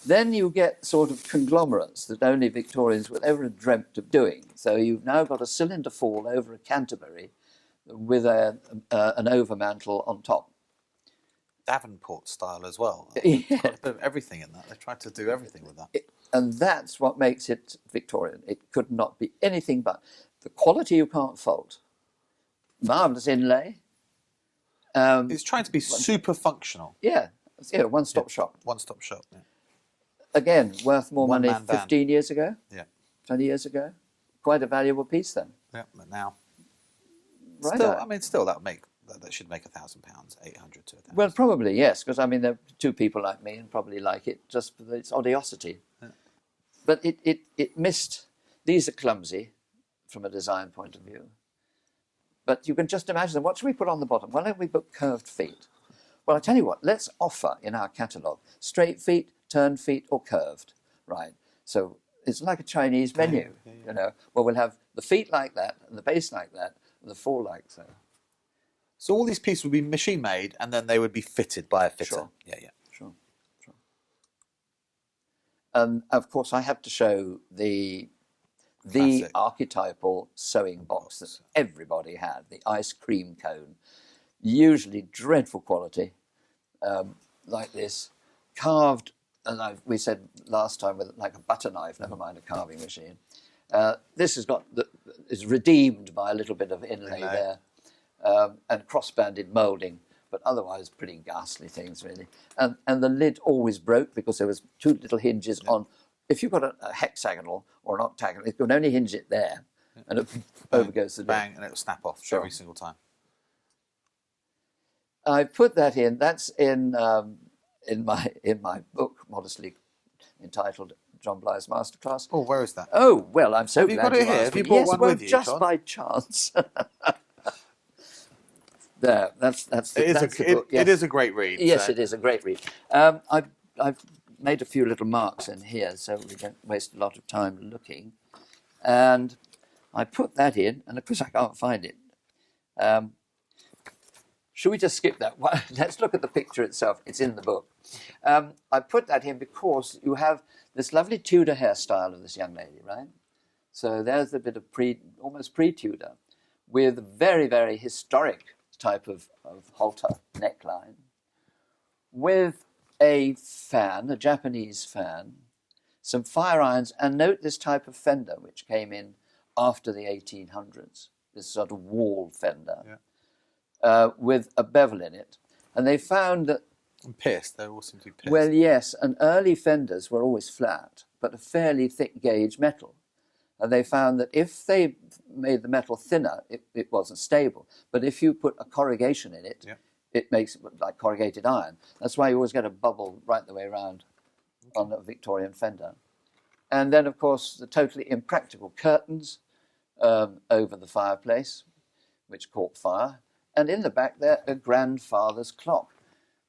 Then you get sort of conglomerates that only Victorians would ever have dreamt of doing. So you've now got a cylinder fall over a Canterbury with an overmantel on top. Davenport style as well. Yeah. It's got a bit of everything in that. They tried to do everything with that. And that's what makes it Victorian. It could not be anything but. The quality you can't fault. Marvellous inlay. It's trying to be super functional. Yeah, one-stop shop. One-stop shop, yeah. Again, worth more money One-man band. 15 years ago, Yeah. 20 years ago. Quite a valuable piece then. Yeah, but now... Right Still, out. I mean, still that should make £1,000, 800 to 1,000. Well, probably, yes, because, I mean, there are two people like me and probably like it just for its odiosity. Yeah. But it missed... These are clumsy from a design point of view. But you can just imagine them. What should we put on the bottom? Why don't we put curved feet? Well, I tell you what, let's offer in our catalogue straight feet, turned feet, or curved, right? So it's like a Chinese menu, you know. Well, we'll have the feet like that, and the base like that, and the fall like so. So all these pieces would be machine made, and then they would be fitted by a fitter. Sure. Yeah. Sure. And of course, I have to show the Classic. archetypal sewing box that everybody had, the ice cream cone, usually dreadful quality, like this, carved, and we said last time with like a butter knife, never mind a carving machine. This has got is redeemed by a little bit of inlay there, and cross-banded moulding, but otherwise pretty ghastly things really. And the lid always broke because there was two little hinges on. If you've got a hexagonal or an octagonal, it can only hinge it there, and it over goes the lid. Bang, and it will snap off every single time. I put that in. That's in my book, modestly entitled John Bly's Masterclass. Oh, where is that? Oh well, I'm so Have you glad got it you here? asked Have you me. brought Yes, one well, with you, just John? by chance. There, that's the book. Yes. It is a great read. Yes, so. it is a great read. I've made a few little marks in here so we don't waste a lot of time looking. And I put that in, and of course I can't find it. Should we just skip that one? Let's look at the picture itself. It's in the book. I put that in because you have this lovely Tudor hairstyle of this young lady, right? So there's a bit of almost pre-Tudor, with a very, very historic type of halter neckline, with a fan, a Japanese fan, some fire irons, and note this type of fender which came in after the 1800s, this sort of wall fender, with a bevel in it. And they found that... And pierced, they all seem to be pierced. Well, yes, and early fenders were always flat, but a fairly thick gauge metal. And they found that if they made the metal thinner, it wasn't stable. But if you put a corrugation in it, it makes it look like corrugated iron. That's why you always get a bubble right the way around on a Victorian fender. And then, of course, the totally impractical curtains over the fireplace, which caught fire. And in the back there, a grandfather's clock.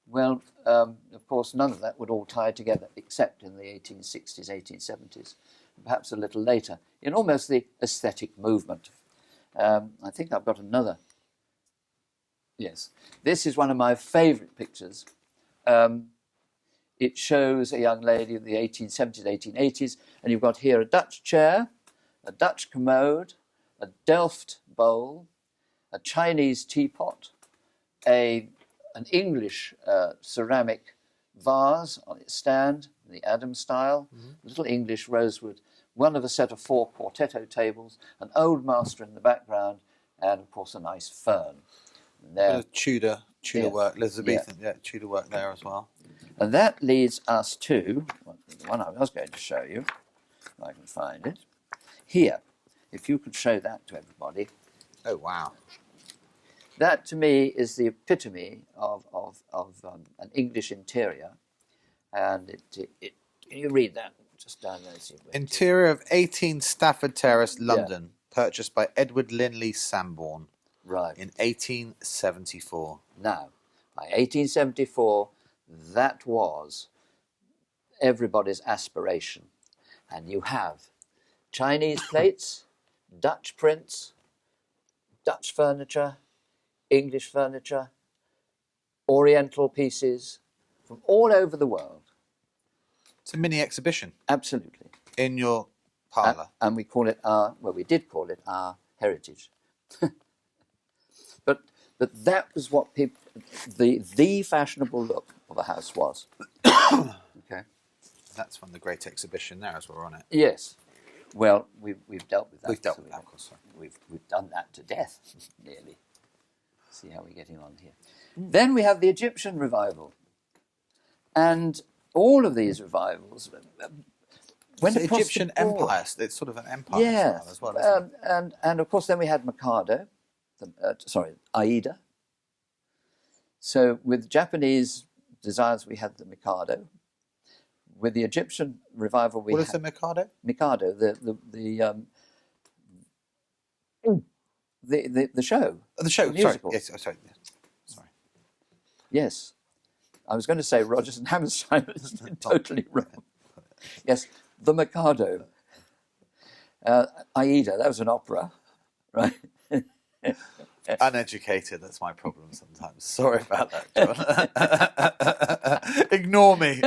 Well, of course, none of that would all tie together except in the 1860s, 1870s, perhaps a little later, in almost the aesthetic movement. I think I've got another. Yes, this is one of my favourite pictures. It shows a young lady in the 1870s, 1880s, and you've got here a Dutch chair, a Dutch commode, a Delft bowl, a Chinese teapot, an English ceramic vase on its stand, the Adam style, little English rosewood, one of a set of 4 quartetto tables, an old master in the background, and of course a nice fern. And there, Tudor work, Elizabethan, Tudor work there as well. And that leads us to the one I was going to show you, if I can find it. Here, if you could show that to everybody. Oh, wow. That, to me, is the epitome of an English interior. And can you read that? Just down there. See Interior of 18 Stafford Terrace, London, purchased by Edward Linley Sanborn. Right. In 1874. Now, by 1874, that was everybody's aspiration. And you have Chinese plates, Dutch prints, Dutch furniture, English furniture, Oriental pieces from all over the world. It's a mini exhibition Absolutely. in your parlour. And we call it we did call it our heritage. but that was what people, the fashionable look of a house was. Okay. That's from the great exhibition there as we're on it. Yes. Well, we've dealt with that. We've dealt with that, of course. We've done that to death, nearly. See how we're getting on here. Then we have the Egyptian revival. And all of these revivals... When the Egyptian empire, it's sort of an empire style as well, isn't it? And of course then we had Mikado, Aida. So with Japanese designs we had the Mikado. With the Egyptian revival we What is the Mikado? Mikado, the show. The show, the musical. sorry. Yes, sorry. Sorry. Yes. I was going to say Rodgers and Hammerstein, but it's totally wrong. Yes, the Mikado. Aida, that was an opera, right? Uneducated, that's my problem sometimes. Sorry about that, John. Ignore me.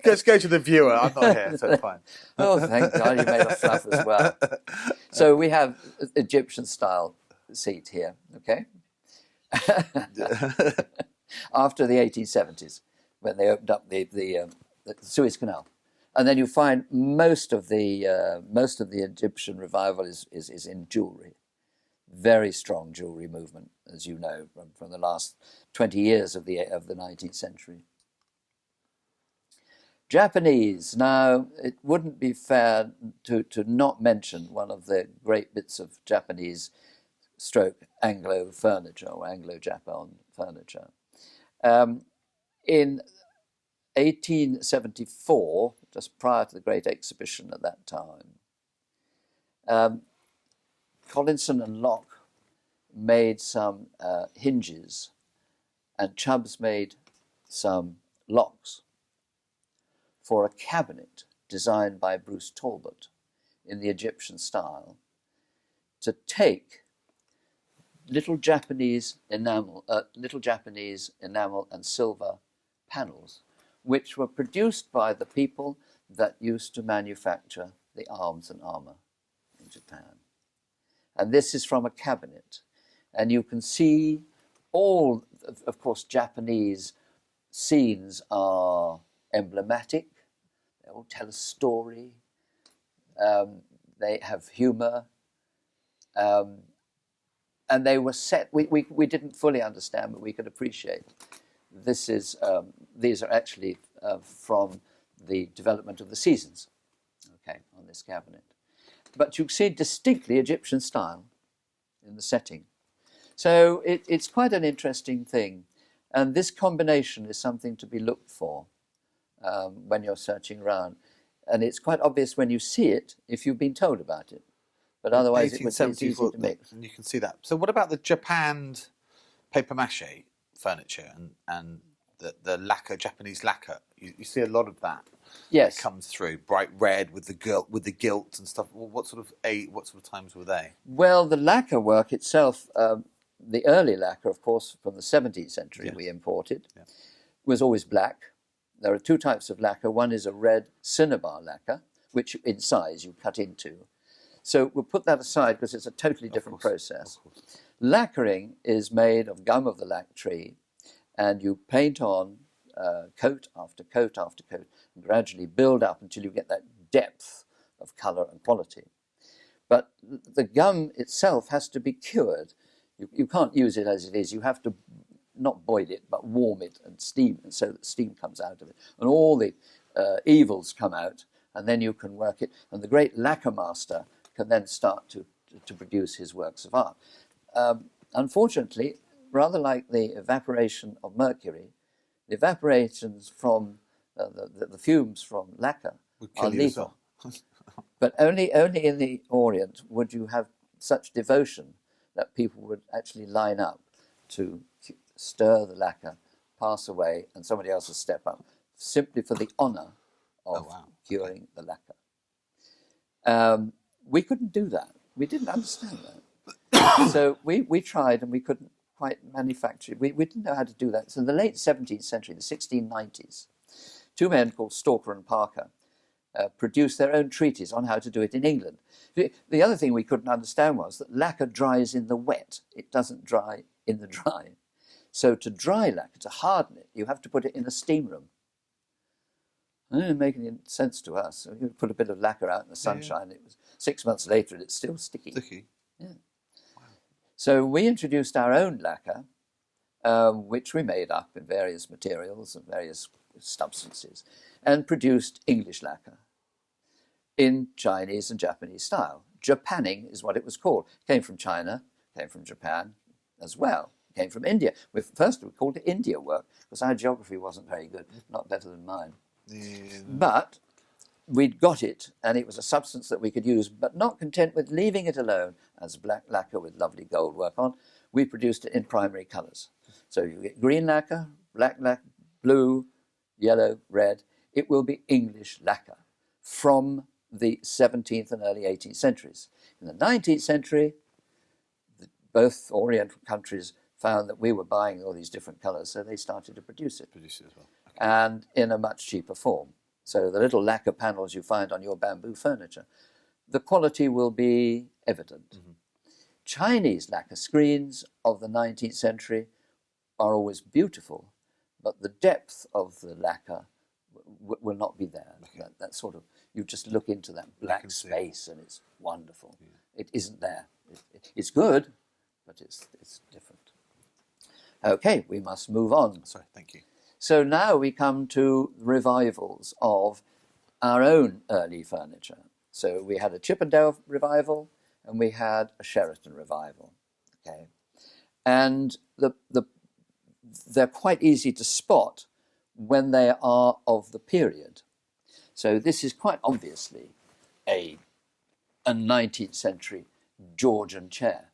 Let's go to the viewer. I'm not here, so it's fine. Oh, thank God you made a fluff as well. So we have Egyptian style seat here, okay? After the 1870s, when they opened up the Suez Canal. And then you find most of the Egyptian revival is in jewellery. Very strong jewellery movement, as you know, from the last 20 years of the 19th century. Japanese. Now, it wouldn't be fair to not mention one of the great bits of Japanese stroke Anglo furniture or Anglo-Japan furniture. In 1874, just prior to the Great Exhibition at that time, Collinson and Locke made some hinges, and Chubbs made some locks for a cabinet designed by Bruce Talbot in the Egyptian style to take little Japanese enamel and silver panels, which were produced by the people that used to manufacture the arms and armour in Japan. And this is from a cabinet. And you can see all, of course, Japanese scenes are emblematic. They all tell a story. They have humour. And they were set, we didn't fully understand, but we could appreciate. These are actually from the development of the seasons, okay, on this cabinet. But you see distinctly Egyptian style in the setting. So it's quite an interesting thing. And this combination is something to be looked for when you're searching around. And it's quite obvious when you see it if you've been told about it. But otherwise it would be easy to mix. And you can see that. So what about the japanned papier-mâché furniture and the lacquer, Japanese lacquer? You see a lot of that. Yes, it comes through bright red with the gilt and stuff. What sort of times were they? Well, the lacquer work itself, the early lacquer, of course, from the 17th century we imported, was always black. There are two types of lacquer. One is a red cinnabar lacquer, which in size you cut into. So we'll put that aside because it's a totally different process. Lacquering is made of gum of the lac tree, and you paint on coat after coat after coat, and gradually build up until you get that depth of colour and quality. But the gum itself has to be cured. You can't use it as it is. You have to not boil it, but warm it and steam, and so that steam comes out of it. And all the evils come out, and then you can work it. And the great lacquer master can then start to produce his works of art. Unfortunately, rather like the evaporation of mercury, the evaporations from the fumes from lacquer are lethal. But only in the Orient would you have such devotion that people would actually line up to stir the lacquer, pass away, and somebody else will step up, simply for the honour of curing the lacquer. We couldn't do that. We didn't understand that. So we tried and we couldn't quite manufacture it. We didn't know how to do that. So in the late 17th century, the 1690s, two men called Stalker and Parker produced their own treatise on how to do it in England. The other thing we couldn't understand was that lacquer dries in the wet. It doesn't dry in the dry. So to dry lacquer, to harden it, you have to put it in a steam room. It didn't make any sense to us. So you put a bit of lacquer out in the sunshine. It was 6 months later, and it's still sticky. Yeah. Wow. So we introduced our own lacquer, which we made up in various materials and various substances, and produced English lacquer in Chinese and Japanese style. Japanning is what it was called. It came from China, came from Japan as well. Came from India. First we called it India work because our geography wasn't very good, not better than mine. Yeah. But we'd got it, and it was a substance that we could use, but not content with leaving it alone as black lacquer with lovely gold work on, we produced it in primary colours. So you get green lacquer, black lacquer, blue, yellow, red. It will be English lacquer from the 17th and early 18th centuries. In the 19th century, both Oriental countries found that we were buying all these different colours, so they started to produce it. Produce it as well. Okay. And in a much cheaper form. So the little lacquer panels you find on your bamboo furniture, the quality will be evident. Mm-hmm. Chinese lacquer screens of the 19th century are always beautiful, but the depth of the lacquer will not be there. Okay. That sort of, you just look into that black space and it's wonderful. Yeah. It isn't there. It's good, but it's different. Okay, we must move on. Sorry, thank you. So now we come to revivals of our own early furniture. So we had a Chippendale revival and we had a Sheraton revival. Okay, and they're quite easy to spot when they are of the period. So this is quite obviously a 19th century Georgian chair,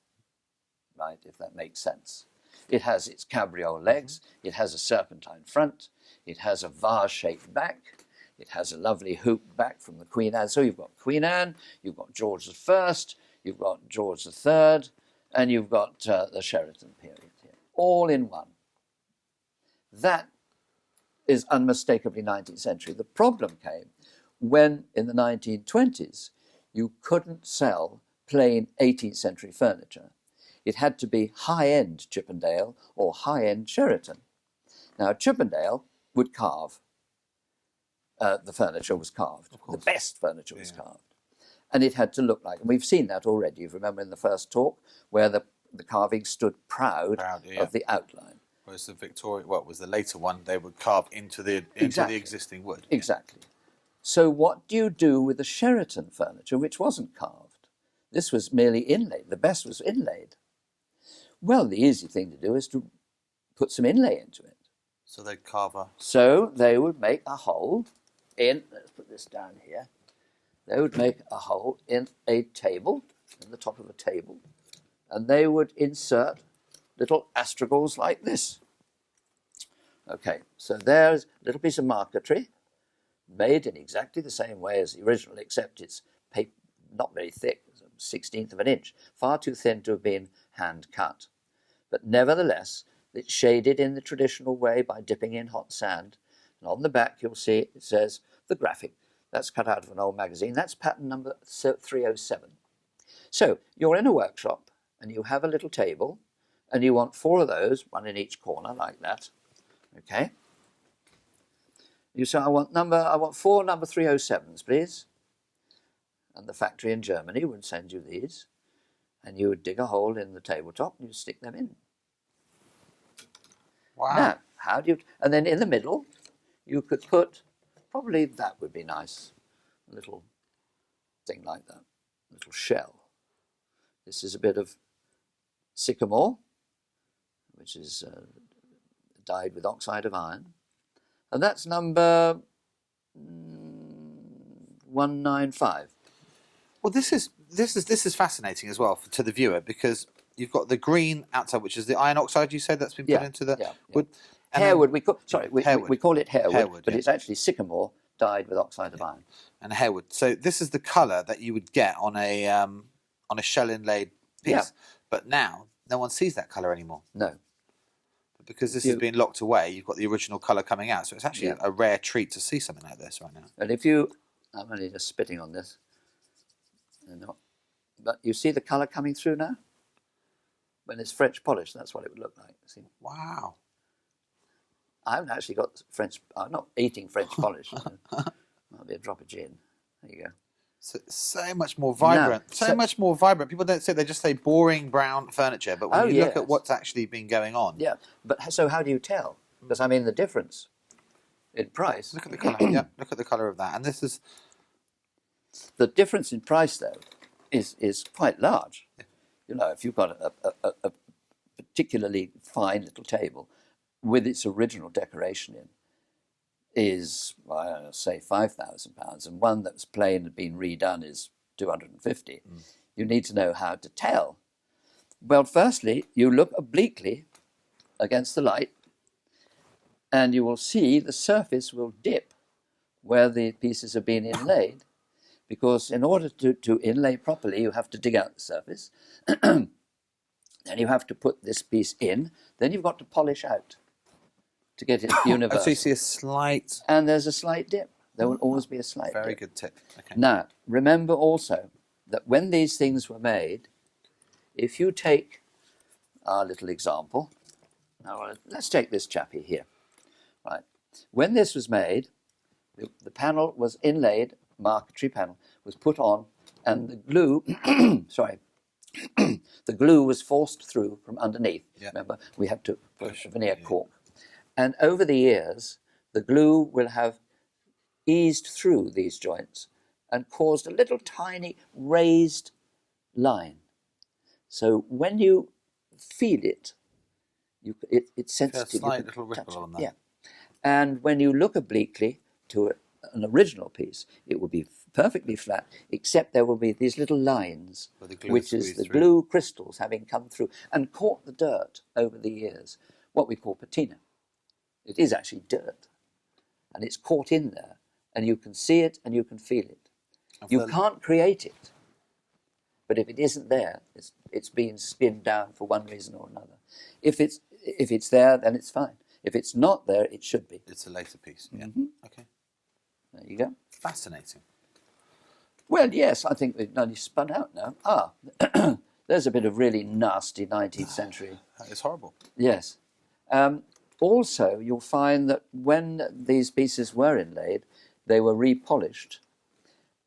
right, if that makes sense. It has its cabriole legs, it has a serpentine front, it has a vase-shaped back, it has a lovely hoop back from the Queen Anne. So you've got Queen Anne, you've got George I, you've got George III, and you've got the Sheraton period here, all in one. That is unmistakably 19th century. The problem came when, in the 1920s, you couldn't sell plain 18th century furniture. It had to be high-end Chippendale or high-end Sheraton. Now, Chippendale would carve. The furniture was carved. The best furniture was carved. And it had to look like, and we've seen that already. You remember in the first talk, where the carving stood proud of the outline. Whereas the Victorian, was the later one, they would carve into the existing wood. Exactly. So what do you do with the Sheraton furniture, which wasn't carved? This was merely inlaid. The best was inlaid. Well, the easy thing to do is to put some inlay into it. So they'd carve a... So they would make a hole in, let's put this down here, they would make a hole in a table, in the top of a table, and they would insert little astragals like this. Okay, so there's a little piece of marquetry, made in exactly the same way as the original, except it's paper, not very thick, 1/16 of an inch, far too thin to have been hand cut. But nevertheless, it's shaded in the traditional way by dipping in hot sand. And on the back, you'll see it says the graphic. That's cut out of an old magazine. That's pattern number 307. So you're in a workshop and you have a little table and you want 4 of those, one in each corner like that. Okay. You say, I want 4 number 307s, please. And the factory in Germany would send you these, and you would dig a hole in the tabletop and you stick them in. Wow. Now, how do you... And then in the middle, you could put... Probably that would be nice. A little thing like that. A little shell. This is a bit of sycamore, which is dyed with oxide of iron. And that's number 195. Well, this is fascinating as well to the viewer, because you've got the green outside, which is the iron oxide. You said that's been put into the wood. Hairwood. We call it hairwood, but it's actually sycamore dyed with oxide of iron. And hairwood. So this is the colour that you would get on a shell inlaid piece. Yeah. But now no one sees that colour anymore. No. because this has been locked away, you've got the original colour coming out. So it's actually a rare treat to see something like this right now. And I'm only just spitting on this, but you see the colour coming through now? When it's French polish, that's what it would look like. See? Wow. I haven't actually got French, I'm not eating French polish. Might be a drop of gin. There you go. So much more vibrant. No, so much more vibrant. People don't say, they just say boring brown furniture, but when you look at what's actually been going on. Yeah, but so how do you tell? Because I mean the difference in price. Look at the colour. Look at the colour of that. And this is... The difference in price, though, is quite large. Yeah. You know, if you've got a particularly fine little table with its original decoration in, is, well, I don't know, say £5,000, and one that's plain and been redone is 250. You need to know how to tell. Well, firstly, you look obliquely against the light, and you will see the surface will dip where the pieces have been inlaid, because in order to inlay properly, you have to dig out the surface, then you have to put this piece in, then you've got to polish out to get it universal. So you see a slight... And there's a slight dip. There will always be a slight dip. Very good tip. Okay. Now, remember also that when these things were made, if you take our little example, now let's take this chappie here. Right. When this was made, the panel was inlaid, marquetry panel, was put on, and the glue, the glue was forced through from underneath. Yeah. Remember, we had to push a veneer cork. And over the years, the glue will have eased through these joints and caused a little tiny raised line. So when you feel it, it's sensitive. A slight little ripple on that. Yeah. And when you look obliquely to an original piece, it will be perfectly flat, except there will be these little lines, which is the glue crystals having come through and caught the dirt over the years, what we call patina. It is actually dirt, and it's caught in there, and you can see it and you can feel it. You can't create it, but if it isn't there, it's being spinned down for one reason or another. If it's there, then it's fine. If it's not there, it should be. It's a later piece. Yeah. Okay. There you go. Fascinating. Well, yes, I think we've nearly spun out now. There's a bit of really nasty 19th century. That is horrible. Yes. Also, you'll find that when these pieces were inlaid, they were repolished.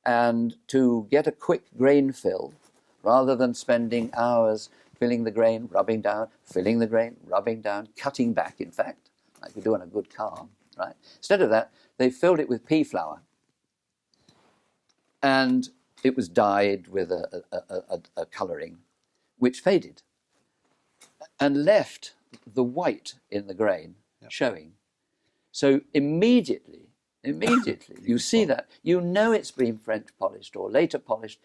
And to get a quick grain fill, rather than spending hours filling the grain, rubbing down, filling the grain, rubbing down, cutting back, in fact, like we do on a good car, right? Instead of that, they filled it with pea flour. And it was dyed with a colouring, which faded and left the white in the grain showing. So immediately you see that, you know it's been French polished or later polished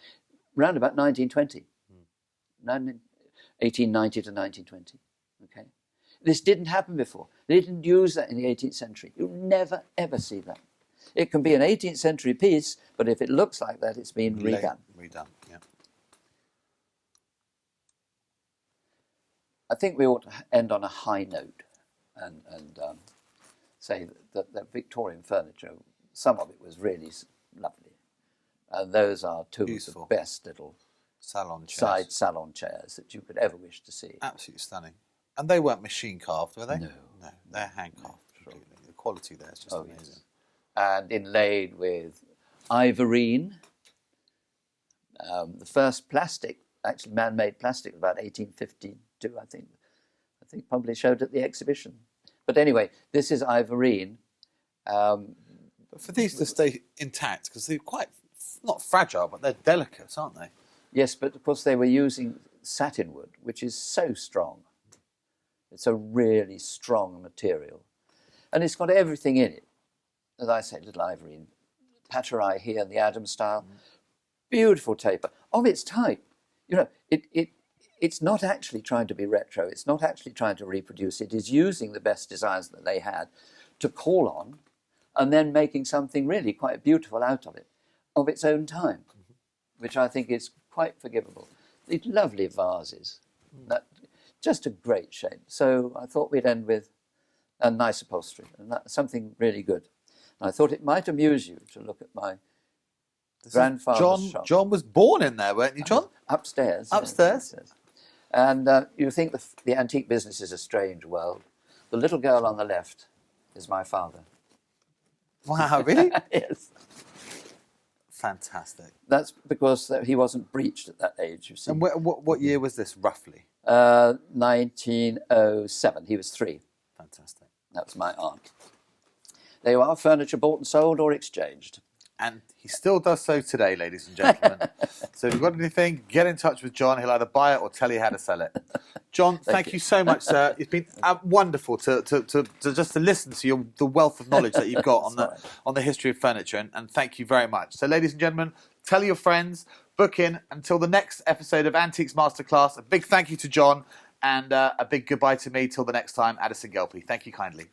around about 1920, 1890 to 1920. Okay, this didn't happen before. They didn't use that in the 18th century. You'll never ever see that. It can be an 18th century piece, but if it looks like that, it's been redone. Yeah. I think we ought to end on a high note and say that Victorian furniture, some of it was really lovely. And those are two of the best little side salon chairs that you could ever wish to see. Absolutely stunning. And they weren't machine carved, were they? No, they're hand carved. Really. The quality there is just amazing. Yes. And inlaid with ivorine. The first plastic, actually man-made plastic, about 1852, I think probably showed at the exhibition. But anyway, this is ivorine. But for these to stay intact, because they're quite, not fragile, but they're delicate, aren't they? Yes, but of course they were using satin wood, which is so strong. It's a really strong material. And it's got everything in it. As I say, little ivory, pateraille here in the Adam style. Beautiful taper, of its type. You know, it's not actually trying to be retro. It's not actually trying to reproduce. It is using the best designs that they had to call on and then making something really quite beautiful out of it, of its own time, which I think is quite forgivable. These lovely vases, just a great shape. So I thought we'd end with and nice upholstery, and that's something really good. And I thought it might amuse you to look at my grandfather's shop. John was born in there, weren't you, John? Upstairs. Upstairs. Yes. And you think the antique business is a strange world. The little girl on the left is my father. Wow, really? Yes. Fantastic. That's because he wasn't breached at that age, you see. And what year was this, roughly? 1907. He was 3. Fantastic. That's my aunt. They are furniture bought and sold or exchanged. And he still does so today, ladies and gentlemen. So if you've got anything, get in touch with John. He'll either buy it or tell you how to sell it. John, thank you so much, sir. It's been wonderful to just to listen to the wealth of knowledge that you've got on the history of furniture. And thank you very much. So, ladies and gentlemen, tell your friends, book in until the next episode of Antiques Masterclass. A big thank you to John, and a big goodbye to me till the next time, Addison Gelpey. Thank you kindly.